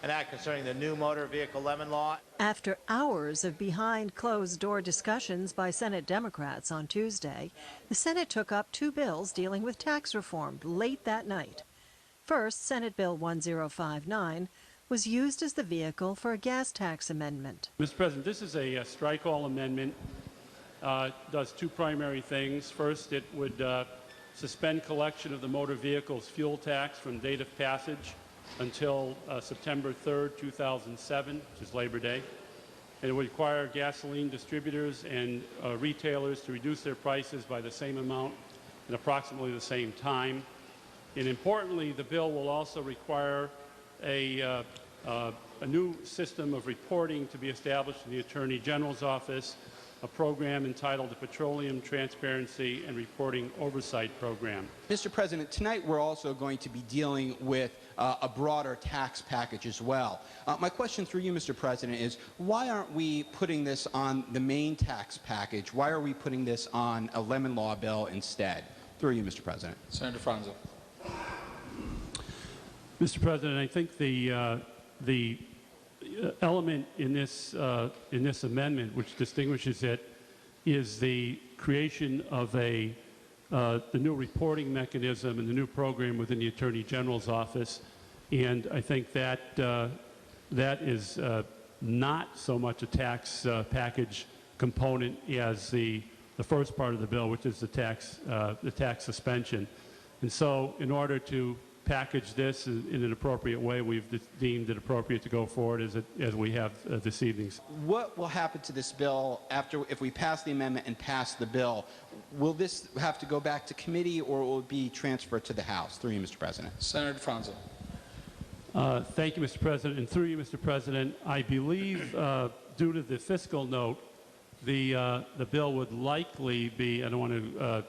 An act concerning the new motor vehicle lemon law. After hours of behind-closed-door discussions by Senate Democrats on Tuesday, the Senate took up two bills dealing with tax reform late that night. First, Senate Bill 1059 was used as the vehicle for a gas tax amendment. Mr. President, this is a strike-all amendment. Does two primary things. First, it would suspend collection of the motor vehicle's fuel tax from date of passage until September 3rd, 2007, which is Labor Day. And it would require gasoline distributors and retailers to reduce their prices by the same amount in approximately the same time. And importantly, the bill will also require a new system of reporting to be established in the Attorney General's office, a program entitled the Petroleum Transparency and Reporting Oversight Program. Mr. President, tonight we're also going to be dealing with a broader tax package as well. My question through you, Mr. President, is why aren't we putting this on the main tax package? Why are we putting this on a lemon law bill instead? Through you, Mr. President. Senator Franza. Mr. President, I think the element in this amendment which distinguishes it is the creation of the new reporting mechanism and the new program within the Attorney General's office, and I think that that is not so much a tax package component as the first part of the bill, which is the tax suspension. And so, in order to package this in an appropriate way, we've deemed it appropriate to go forward as we have this evening. What will happen to this bill if we pass the amendment and pass the bill? Will this have to go back to committee, or will it be transferred to the House? Through you, Mr. President. Senator Franza. Thank you, Mr. President. And through you, Mr. President, I believe due to the fiscal note, the bill would likely be, I don't want to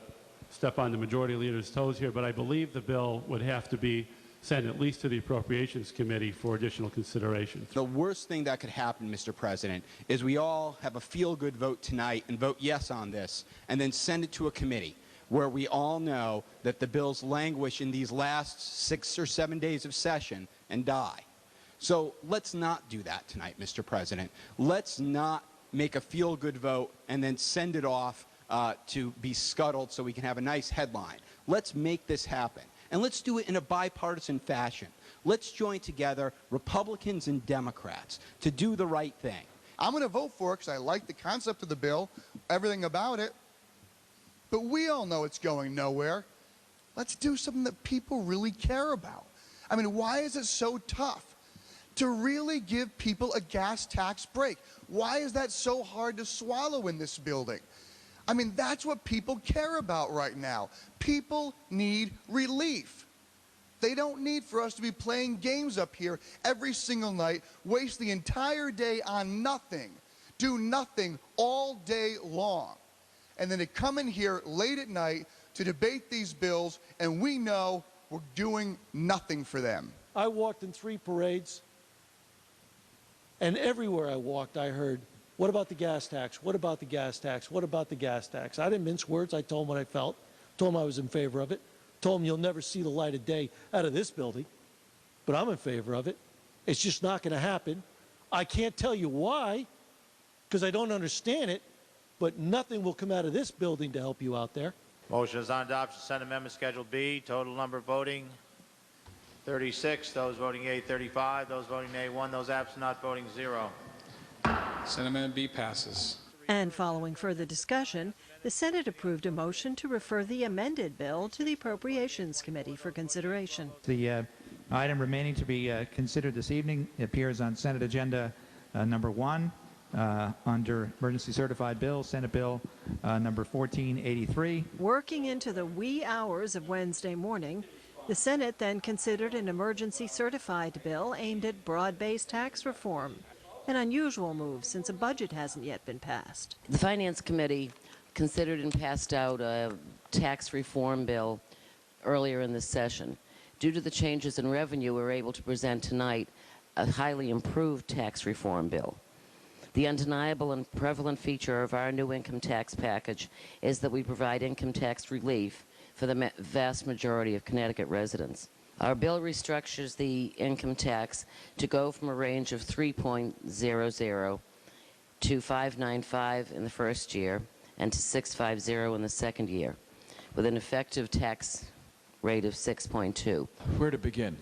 step on the majority leader's toes here, but I believe the bill would have to be sent at least to the Appropriations Committee for additional consideration. The worst thing that could happen, Mr. President, is we all have a feel-good vote tonight and vote yes on this, and then send it to a committee where we all know that the bills languish in these last 6 or 7 days of session and die. So let's not do that tonight, Mr. President. Let's not make a feel-good vote and then send it off to be scuttled so we can have a nice headline. Let's make this happen. And let's do it in a bipartisan fashion. Let's join together, Republicans and Democrats, to do the right thing. I'm going to vote for it because I like the concept of the bill, everything about it. But we all know it's going nowhere. Let's do something that people really care about. I mean, why is it so tough to really give people a gas tax break? Why is that so hard to swallow in this building? I mean, that's what people care about right now. People need relief. They don't need for us to be playing games up here every single night, waste the entire day on nothing, do nothing all day long, and then to come in here late at night to debate these bills, and we know we're doing nothing for them. I walked in 3 parades, and everywhere I walked, I heard, what about the gas tax? What about the gas tax? What about the gas tax? I didn't mince words. I told them what I felt, told them I was in favor of it, told them you'll never see the light of day out of this building, but I'm in favor of it. It's just not going to happen. I can't tell you why, because I don't understand it, but nothing will come out of this building to help you out there. Motion is on adoption. Senate Amendment Schedule B. Total number voting 36. Those voting yea 35. Those voting nay 1. Those absent not voting 0. Senate Amendment B passes. And following further discussion, the Senate approved a motion to refer the amended bill to the Appropriations Committee for consideration. The item remaining to be considered this evening appears on Senate Agenda number 1 under Emergency Certified Bill, Senate Bill number 1483. Working into the wee hours of Wednesday morning, the Senate then considered an emergency certified bill aimed at broad-based tax reform. An unusual move since a budget hasn't yet been passed. The Finance Committee considered and passed out a tax reform bill earlier in this session. Due to the changes in revenue, we're able to present tonight a highly improved tax reform bill. The undeniable and prevalent feature of our new income tax package is that we provide income tax relief for the vast majority of Connecticut residents. Our bill restructures the income tax to go from a range of 3.00 to 595 in the first year and to 650 in the second year, with an effective tax rate of 6.2. Where to begin?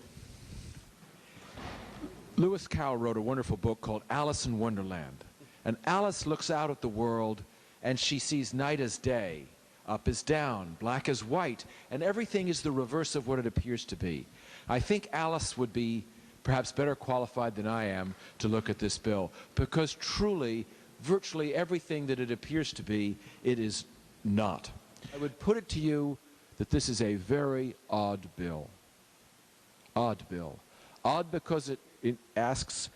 Lewis Carroll wrote a wonderful book called Alice in Wonderland. And Alice looks out at the world and she sees night as day, up as down, black as white, and everything is the reverse of what it appears to be. I think Alice would be perhaps better qualified than I am to look at this bill, because truly, virtually everything that it appears to be, it is not. I would put it to you that this is a very odd bill. Odd bill. Odd because it asks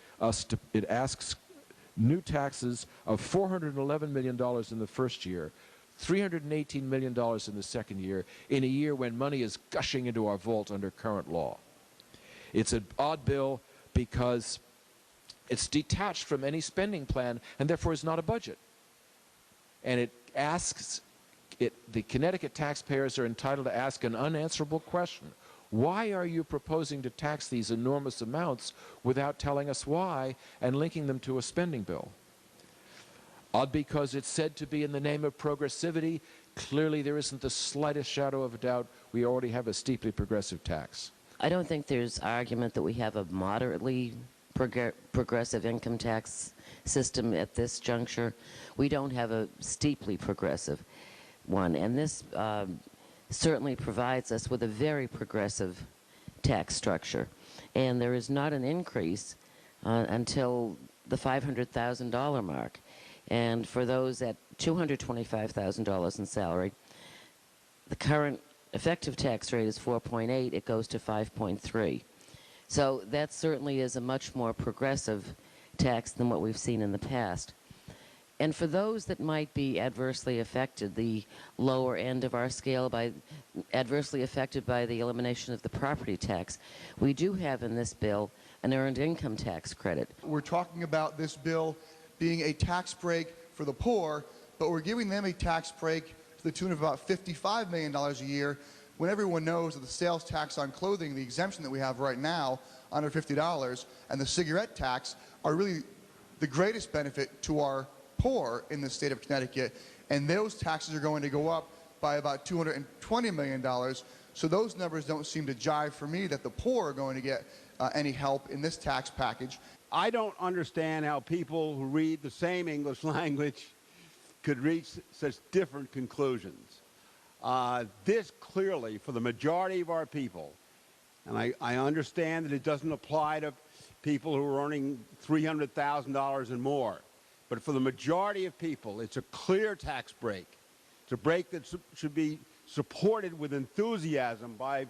new taxes of $411 million in the first year, $318 million in the second year, in a year when money is gushing into our vault under current law. It's an odd bill because it's detached from any spending plan and therefore is not a budget. And it asks, the Connecticut taxpayers are entitled to ask an unanswerable question. Why are you proposing to tax these enormous amounts without telling us why and linking them to a spending bill? Odd because it's said to be in the name of progressivity. Clearly there isn't the slightest shadow of a doubt we already have a steeply progressive tax. I don't think there's argument that we have a moderately progressive income tax system at this juncture. We don't have a steeply progressive one, and this certainly provides us with a very progressive tax structure. And there is not an increase until the $500,000 mark. And for those at $225,000 in salary, the current effective tax rate is 4.8. It goes to 5.3. So that certainly is a much more progressive tax than what we've seen in the past. And for those that might be adversely affected, the lower end of our scale, adversely affected by the elimination of the property tax, we do have in this bill an earned income tax credit. We're talking about this bill being a tax break for the poor, but we're giving them a tax break to the tune of about $55 million a year, when everyone knows that the sales tax on clothing, the exemption that we have right now, under $50, and the cigarette tax are really the greatest benefit to our poor in the state of Connecticut, and those taxes are going to go up by about $220 million. So those numbers don't seem to jive for me that the poor are going to get any help in this tax package. I don't understand how people who read the same English language could reach such different conclusions. This clearly, for the majority of our people, and I understand that it doesn't apply to people who are earning $300,000 and more, but for the majority of people, it's a clear tax break. It's a break that should be supported with enthusiasm by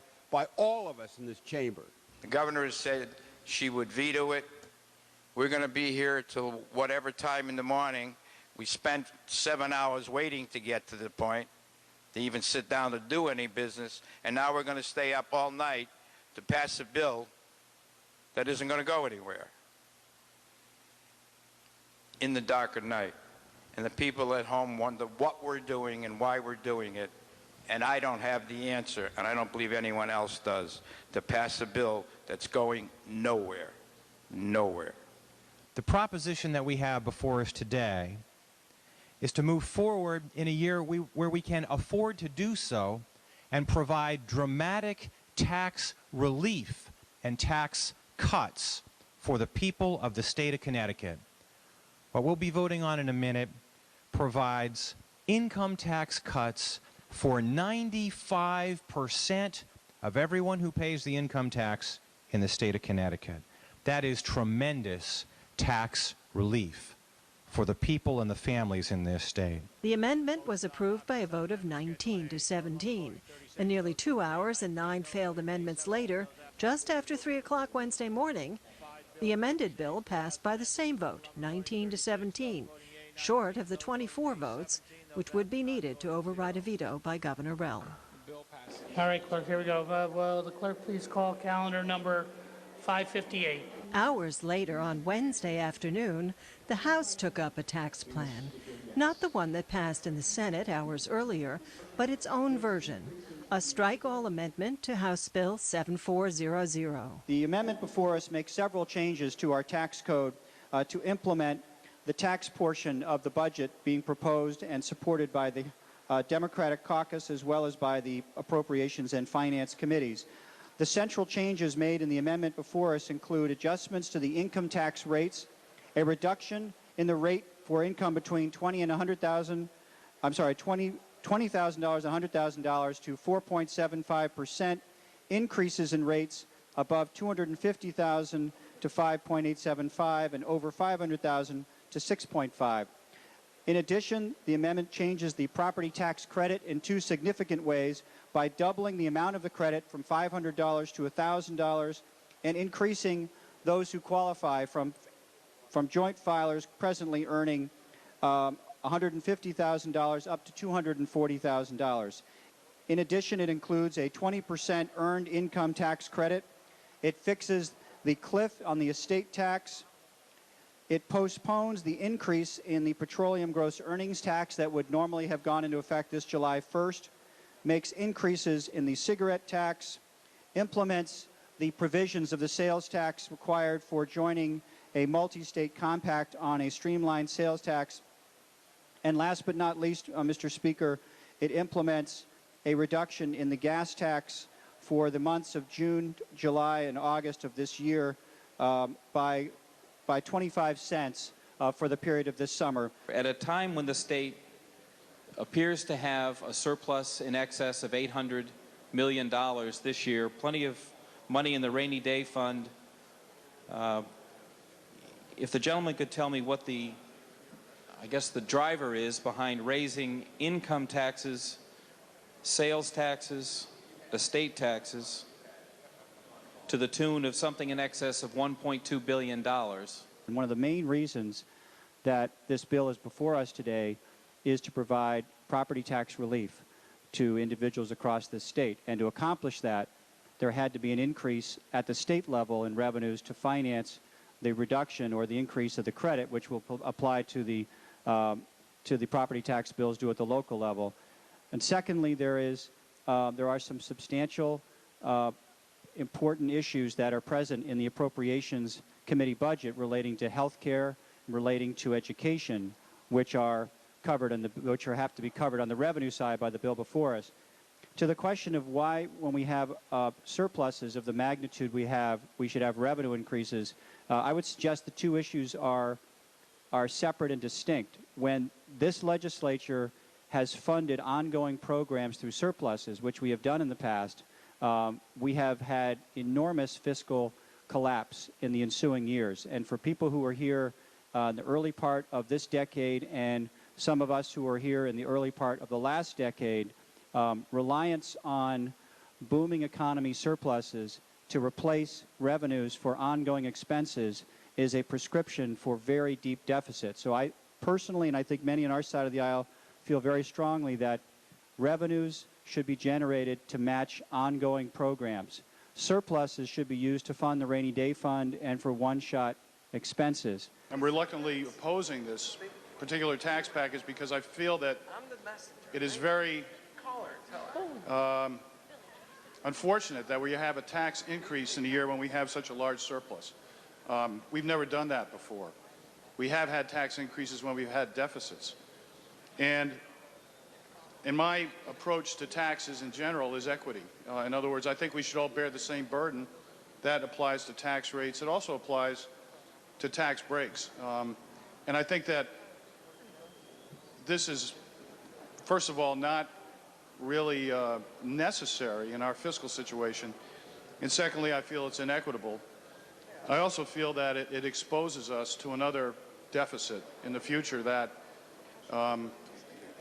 all of us in this chamber. The governor has said she would veto it. We're going to be here till whatever time in the morning. We spent 7 hours waiting to get to the point to even sit down to do any business, and now we're going to stay up all night to pass a bill that isn't going to go anywhere in the dark of night. And the people at home wonder what we're doing and why we're doing it, and I don't have the answer, and I don't believe anyone else does, to pass a bill that's going nowhere. Nowhere. The proposition that we have before us today is to move forward in a year where we can afford to do so and provide dramatic tax relief and tax cuts for the people of the state of Connecticut. What we'll be voting on in a minute provides income tax cuts for 95% of everyone who pays the income tax in the state of Connecticut. That is tremendous tax relief for the people and the families in this state. The amendment was approved by a vote of 19 to 17. And nearly 2 hours and 9 failed amendments later, just after 3 o'clock Wednesday morning, the amended bill passed by the same vote, 19 to 17, short of the 24 votes which would be needed to override a veto by Governor Rell. All right, clerk, here we go. Will the clerk please call calendar number 558? Hours later on Wednesday afternoon, the House took up a tax plan. Not the one that passed in the Senate hours earlier, but its own version. A strike-all amendment to House Bill 7400. The amendment before us makes several changes to our tax code to implement the tax portion of the budget being proposed and supported by the Democratic caucus as well as by the Appropriations and Finance committees. The central changes made in the amendment before us include adjustments to the income tax rates, a reduction in the rate for income between $20,000 and $100,000 and $100,000 to 4.75%, increases in rates above $250,000 to 5.875 and over $500,000 to 6.5. In addition, the amendment changes the property tax credit in two significant ways by doubling the amount of the credit from $500 to $1,000 and increasing those who qualify from joint filers presently earning $150,000 up to $240,000. In addition, it includes a 20% earned income tax credit. It fixes the cliff on the estate tax. It postpones the increase in the petroleum gross earnings tax that would normally have gone into effect this July 1st, makes increases in the cigarette tax, implements the provisions of the sales tax required for joining a multi-state compact on a streamlined sales tax, and last but not least, Mr. Speaker, it implements a reduction in the gas tax for the months of June, July, and August of this year by 25 cents for the period of this summer. At a time when the state appears to have a surplus in excess of $800 million this year, plenty of money in the rainy day fund, if the gentleman could tell me what the driver is behind raising income taxes, sales taxes, estate taxes to the tune of something in excess of $1.2 billion. And one of the main reasons that this bill is before us today is to provide property tax relief to individuals across the state. And to accomplish that, there had to be an increase at the state level in revenues to finance the reduction or the increase of the credit, which will apply to the property tax bills due at the local level. And secondly, there are some substantial important issues that are present in the Appropriations Committee budget relating to health care, relating to education, which are covered which have to be covered on the revenue side by the bill before us. To the question of why, when we have surpluses of the magnitude we have, we should have revenue increases, I would suggest the two issues are separate and distinct. When this legislature has funded ongoing programs through surpluses, which we have done in the past, we have had enormous fiscal collapse in the ensuing years. And for people who are here in the early part of this decade and some of us who are here in the early part of the last decade, reliance on booming economy surpluses to replace revenues for ongoing expenses is a prescription for very deep deficits. So I personally, and I think many on our side of the aisle, feel very strongly that revenues should be generated to match ongoing programs. Surpluses should be used to fund the rainy day fund and for one-shot expenses. I'm reluctantly opposing this particular tax package because I feel that it is very unfortunate that we have a tax increase in a year when we have such a large surplus. We've never done that before. We have had tax increases when we've had deficits. And in my approach to taxes in general is equity. In other words, I think we should all bear the same burden. That applies to tax rates. It also applies to tax breaks. And I think that this is, first of all, not really necessary in our fiscal situation. And secondly, I feel it's inequitable. I also feel that it exposes us to another deficit in the future that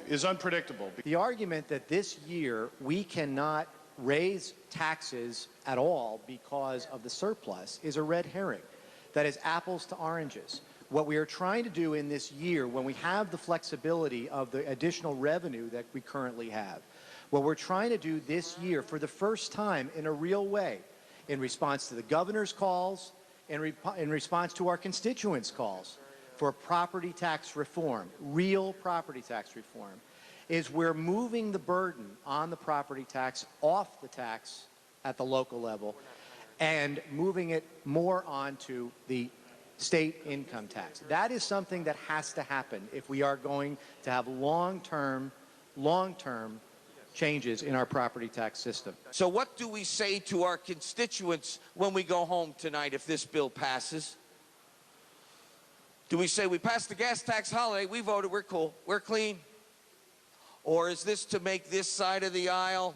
is unpredictable. The argument that this year we cannot raise taxes at all because of the surplus is a red herring. That is apples to oranges. What we are trying to do in this year, when we have the flexibility of the additional revenue that we currently have, what we're trying to do this year for the first time in a real way, in response to the governor's calls, in response to our constituents' calls for property tax reform, real property tax reform, is we're moving the burden on the property tax off the tax at the local level and moving it more onto the state income tax. That is something that has to happen if we are going to have long-term changes in our property tax system. So what do we say to our constituents when we go home tonight if this bill passes? Do we say we passed the gas tax holiday, we voted, we're cool, we're clean? Or is this to make this side of the aisle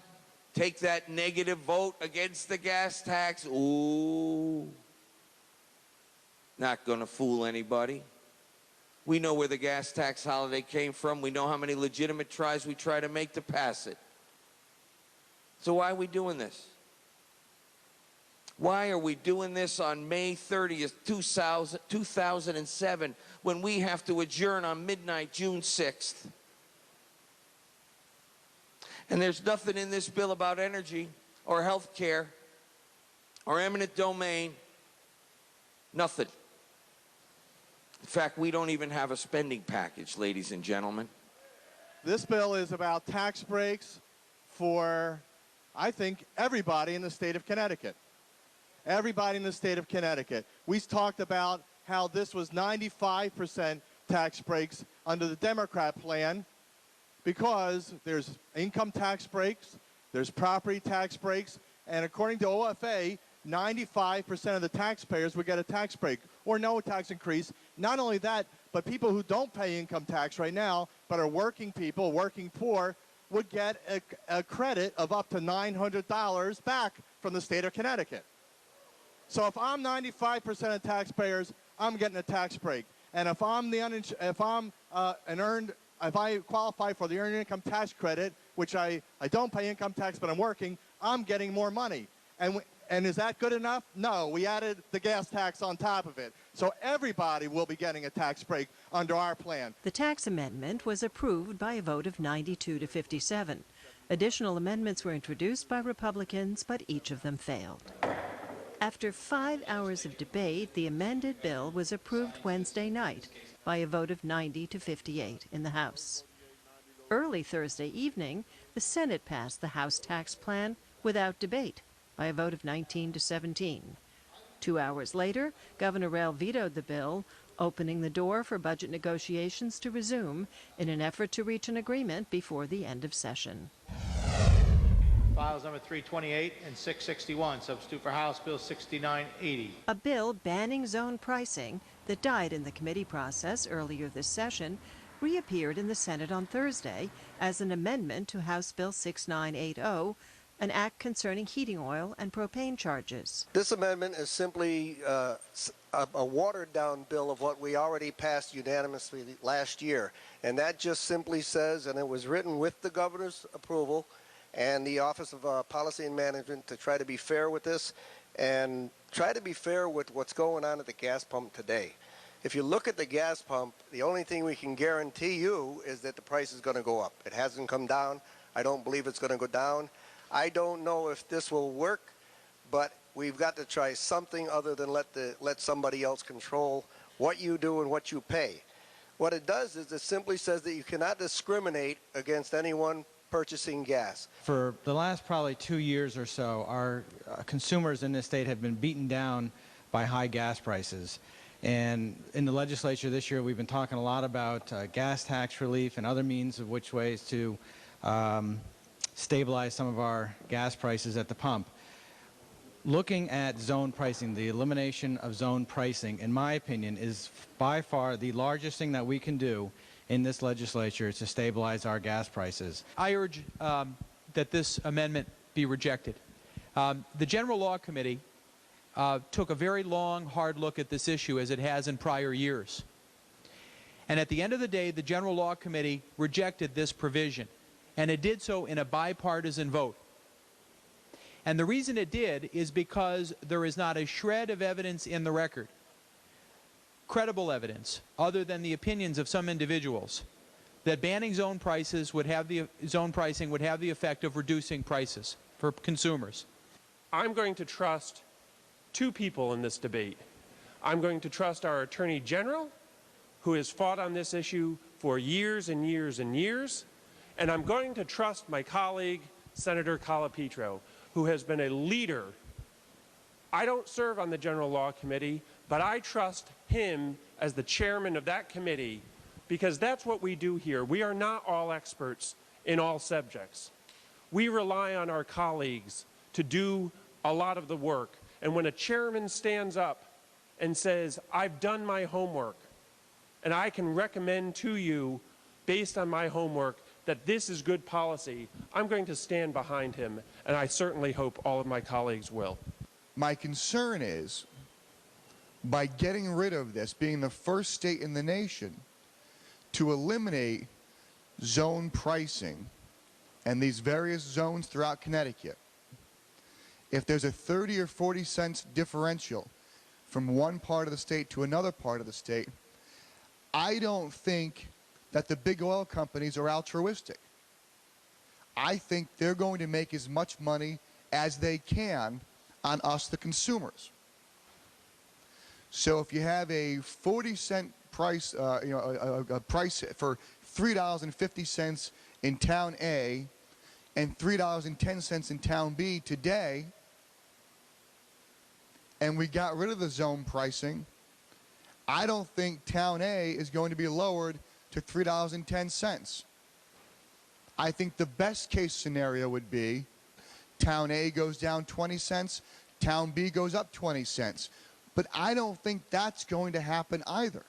take that negative vote against the gas tax? Ooh. Not going to fool anybody. We know where the gas tax holiday came from. We know how many legitimate tries we try to make to pass it. So why are we doing this? Why are we doing this on May 30th, 2007, when we have to adjourn on midnight, June 6th? And there's nothing in this bill about energy or health care or eminent domain. Nothing. In fact, we don't even have a spending package, ladies and gentlemen. This bill is about tax breaks for, I think, everybody in the state of Connecticut. Everybody in the state of Connecticut. We talked about how this was 95% tax breaks under the Democrat plan because there's income tax breaks, there's property tax breaks, and according to OFA, 95% of the taxpayers would get a tax break or no tax increase. Not only that, but people who don't pay income tax right now but are working people, working poor, would get a credit of up to $900 back from the state of Connecticut. So if I'm 95% of taxpayers, I'm getting a tax break. And if I qualify for the earned income tax credit, which I don't pay income tax but I'm working, I'm getting more money. And is that good enough? No, we added the gas tax on top of it. So everybody will be getting a tax break under our plan. The tax amendment was approved by a vote of 92 to 57. Additional amendments were introduced by Republicans, but each of them failed. After 5 hours of debate, the amended bill was approved Wednesday night by a vote of 90 to 58 in the House. Early Thursday evening, the Senate passed the House tax plan without debate by a vote of 19 to 17. 2 hours later, Governor Rail vetoed the bill, opening the door for budget negotiations to resume in an effort to reach an agreement before the end of session. Files number 328 and 661, substitute for House Bill 6980. A bill banning zone pricing that died in the committee process earlier this session reappeared in the Senate on Thursday as an amendment to House Bill 6980, an act concerning heating oil and propane charges. This amendment is simply a watered-down bill of what we already passed unanimously last year. And that just simply says, and it was written with the governor's approval and the Office of Policy and Management, to try to be fair with this and try to be fair with what's going on at the gas pump today. If you look at the gas pump, the only thing we can guarantee you is that the price is going to go up. It hasn't come down. I don't believe it's going to go down. I don't know if this will work, but we've got to try something other than let somebody else control what you do and what you pay. What it does is it simply says that you cannot discriminate against anyone purchasing gas. For the last probably 2 years or so, our consumers in this state have been beaten down by high gas prices. And in the legislature this year, we've been talking a lot about gas tax relief and other means of which ways to stabilize some of our gas prices at the pump. Looking at zone pricing, the elimination of zone pricing, in my opinion, is by far the largest thing that we can do in this legislature to stabilize our gas prices. I urge that this amendment be rejected. The General Law Committee took a very long, hard look at this issue, as it has in prior years. And at the end of the day, the General Law Committee rejected this provision. And it did so in a bipartisan vote. And the reason it did is because there is not a shred of evidence in the record, credible evidence, other than the opinions of some individuals, that banning zone pricing would have the effect of reducing prices for consumers. I'm going to trust two people in this debate. I'm going to trust our Attorney General, who has fought on this issue for years and years and years, And I'm going to trust my colleague, Senator Colapetro, who has been a leader. I don't serve on the General Law Committee, but I trust him as the chairman of that committee because that's what we do here. We are not all experts in all subjects. We rely on our colleagues to do a lot of the work. And when a chairman stands up and says, I've done my homework, and I can recommend to you, based on my homework, that this is good policy, I'm going to stand behind him, and I certainly hope all of my colleagues will. My concern is, by getting rid of this, being the first state in the nation to eliminate zone pricing and these various zones throughout Connecticut, if there's a 30 or 40 cents differential from one part of the state to another part of the state, I don't think that the big oil companies are altruistic. I think they're going to make as much money as they can on us, the consumers. So if you have a 40-cent price, a price for $3.50 in Town A and $3.10 in Town B today, and we got rid of the zone pricing, I don't think Town A is going to be lowered to $3.10. I think the best case scenario would be Town A goes down 20 cents, Town B goes up 20 cents. But I don't think that's going to happen either.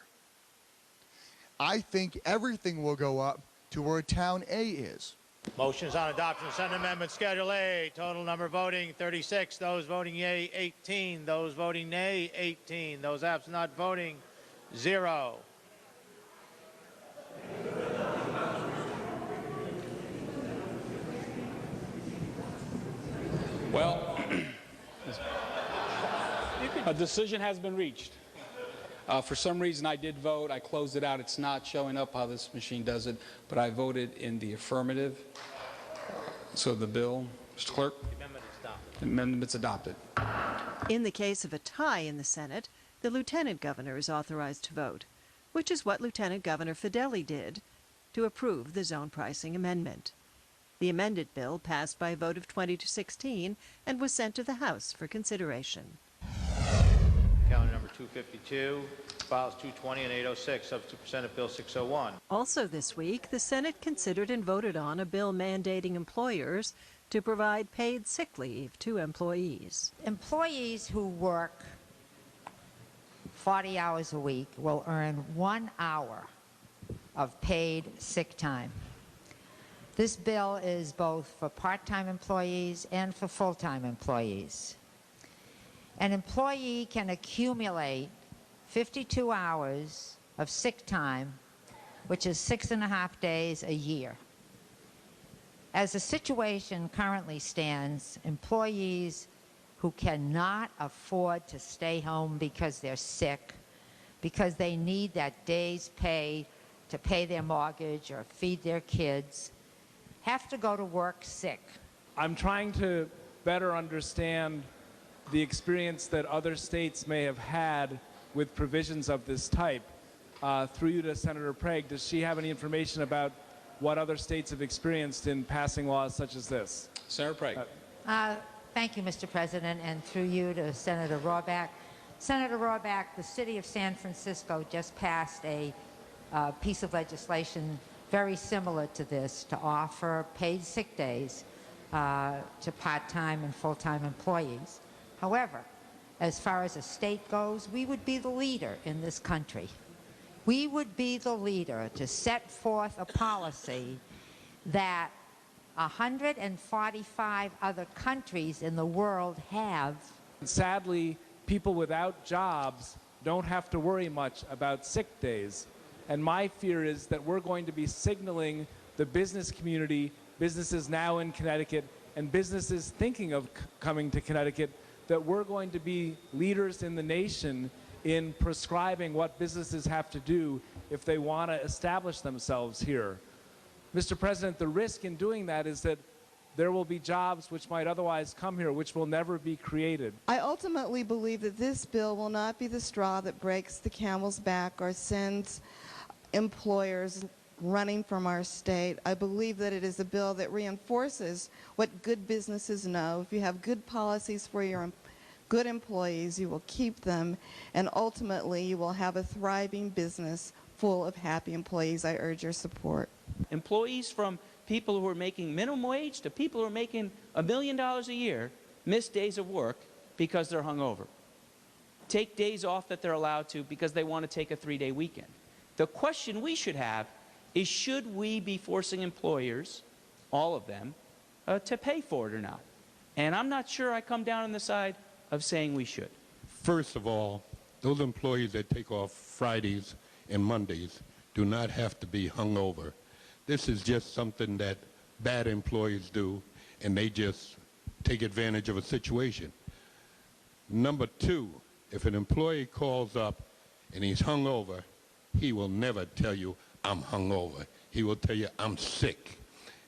I think everything will go up to where Town A is. Motion is on adoption of Senate Amendment Schedule A. Total number voting 36. Those voting yea, 18. Those voting nay, 18. Those absent not voting, 0. Well, a decision has been reached. For some reason, I did vote. I closed it out. It's not showing up how this machine does it, but I voted in the affirmative. So the bill, Mr. Clerk, the amendment's adopted. In the case of a tie in the Senate, the lieutenant governor is authorized to vote, which is what Lieutenant Governor Fedeli did to approve the zone pricing amendment. The amended bill passed by a vote of 20 to 16 and was sent to the House for consideration. Calendar number 252, files 220 and 806, substitute for Senate Bill 601. Also this week, the Senate considered and voted on a bill mandating employers to provide paid sick leave to employees. Employees who work 40 hours a week will earn 1 hour of paid sick time. This bill is both for part-time employees and for full-time employees. An employee can accumulate 52 hours of sick time, which is 6.5 days a year. As the situation currently stands, employees who cannot afford to stay home because they're sick, because they need that day's pay to pay their mortgage or feed their kids, have to go to work sick. I'm trying to better understand the experience that other states may have had with provisions of this type. Through you to Senator Prague, does she have any information about what other states have experienced in passing laws such as this? Senator Prague. Thank you, Mr. President, and through you to Senator Rohrabaugh. Senator Rohrabaugh, the city of San Francisco just passed a piece of legislation very similar to this to offer paid sick days to part-time and full-time employees. However, as far as a state goes, we would be the leader in this country. We would be the leader to set forth a policy that 145 other countries in the world have. Sadly, people without jobs don't have to worry much about sick days. And my fear is that we're going to be signaling the business community, businesses now in Connecticut, and businesses thinking of coming to Connecticut, that we're going to be leaders in the nation in prescribing what businesses have to do if they want to establish themselves here. Mr. President, the risk in doing that is that there will be jobs which might otherwise come here, which will never be created. I ultimately believe that this bill will not be the straw that breaks the camel's back or sends employers running from our state. I believe that it is a bill that reinforces what good businesses know. If you have good policies for your good employees, you will keep them, and ultimately you will have a thriving business full of happy employees. I urge your support. Employees from people who are making minimum wage to people who are making $1 million a year miss days of work because they're hungover. Take days off that they're allowed to because they want to take a 3-day weekend. The question we should have is, should we be forcing employers, all of them, to pay for it or not? And I'm not sure I come down on the side of saying we should. First of all, those employees that take off Fridays and Mondays do not have to be hungover. This is just something that bad employees do, and they just take advantage of a situation. Number two, if an employee calls up and he's hungover, he will never tell you, I'm hungover. He will tell you, I'm sick.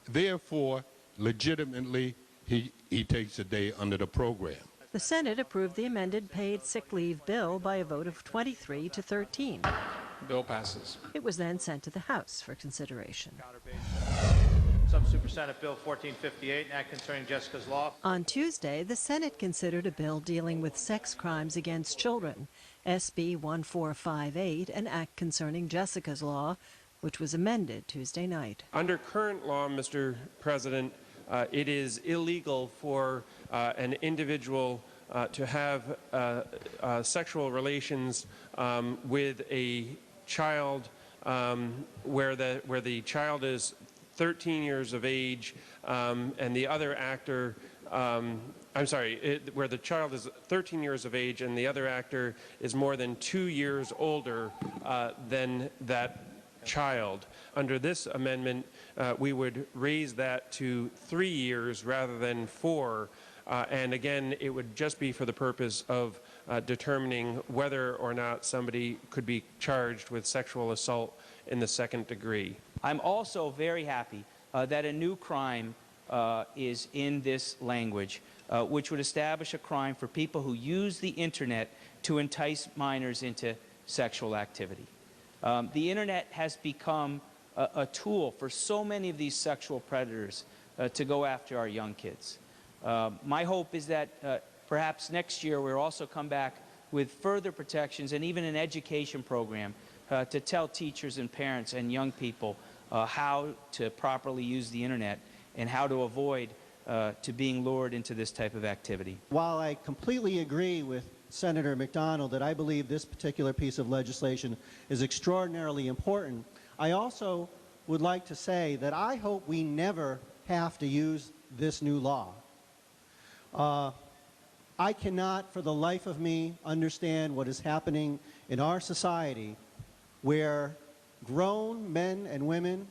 Therefore, legitimately, he takes a day under the program. The Senate approved the amended paid sick leave bill by a vote of 23 to 13. Bill passes. It was then sent to the House for consideration. Subsuper Senate Bill 1458, an act concerning Jessica's Law. On Tuesday, the Senate considered a bill dealing with sex crimes against children, SB 1458, an act concerning Jessica's Law, which was amended Tuesday night. Under current law, Mr. President, it is illegal for an individual to have sexual relations with a child where the child is 13 years of age and the other actor, where the child is 13 years of age and the other actor is more than 2 years older than that child. Under this amendment, we would raise that to 3 years rather than 4. And again, it would just be for the purpose of determining whether or not somebody could be charged with sexual assault in the second degree. I'm also very happy that a new crime is in this language, which would establish a crime for people who use the internet to entice minors into sexual activity. The internet has become a tool for so many of these sexual predators to go after our young kids. My hope is that perhaps next year we'll also come back with further protections and even an education program to tell teachers and parents and young people how to properly use the internet and how to avoid to being lured into this type of activity. While I completely agree with Senator McDonald that I believe this particular piece of legislation is extraordinarily important, I also would like to say that I hope we never have to use this new law. I cannot for the life of me understand what is happening in our society where grown men and women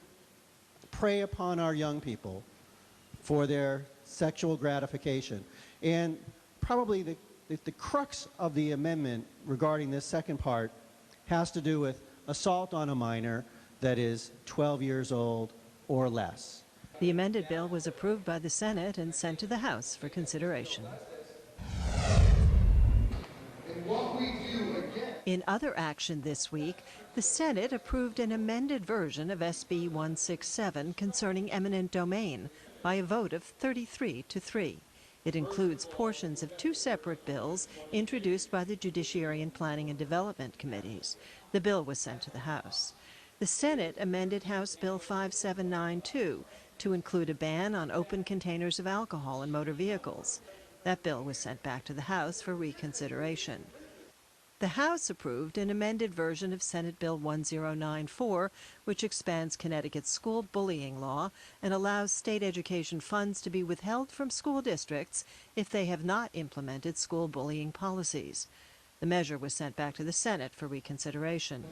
prey upon our young people for their sexual gratification. And probably the crux of the amendment regarding this second part has to do with assault on a minor that is 12 years old or less. The amended bill was approved by the Senate and sent to the House for consideration. In other action this week, the Senate approved an amended version of SB 167 concerning eminent domain by a vote of 33 to 3. It includes portions of two separate bills introduced by the Judiciary and Planning and Development Committees. The bill was sent to the House. The Senate amended House Bill 5792 to include a ban on open containers of alcohol in motor vehicles. That bill was sent back to the House for reconsideration. The House approved an amended version of Senate Bill 1094, which expands Connecticut's school bullying law and allows state education funds to be withheld from school districts if they have not implemented school bullying policies. The measure was sent back to the Senate for reconsideration.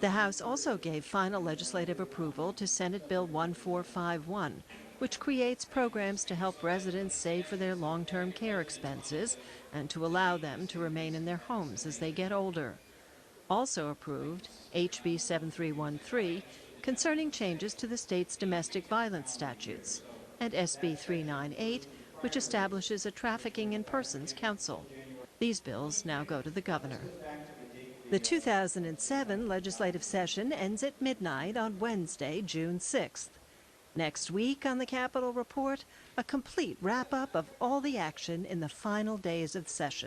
The House also gave final legislative approval to Senate Bill 1451, which creates programs to help residents save for their long-term care expenses and to allow them to remain in their homes as they get older. Also approved, HB 7313, concerning changes to the state's domestic violence statutes, and SB 398, which establishes a Trafficking in Persons Council. These bills now go to the governor. The 2007 legislative session ends at midnight on Wednesday, June 6th. Next week on the Capitol Report, a complete wrap-up of all the action in the final days of the session.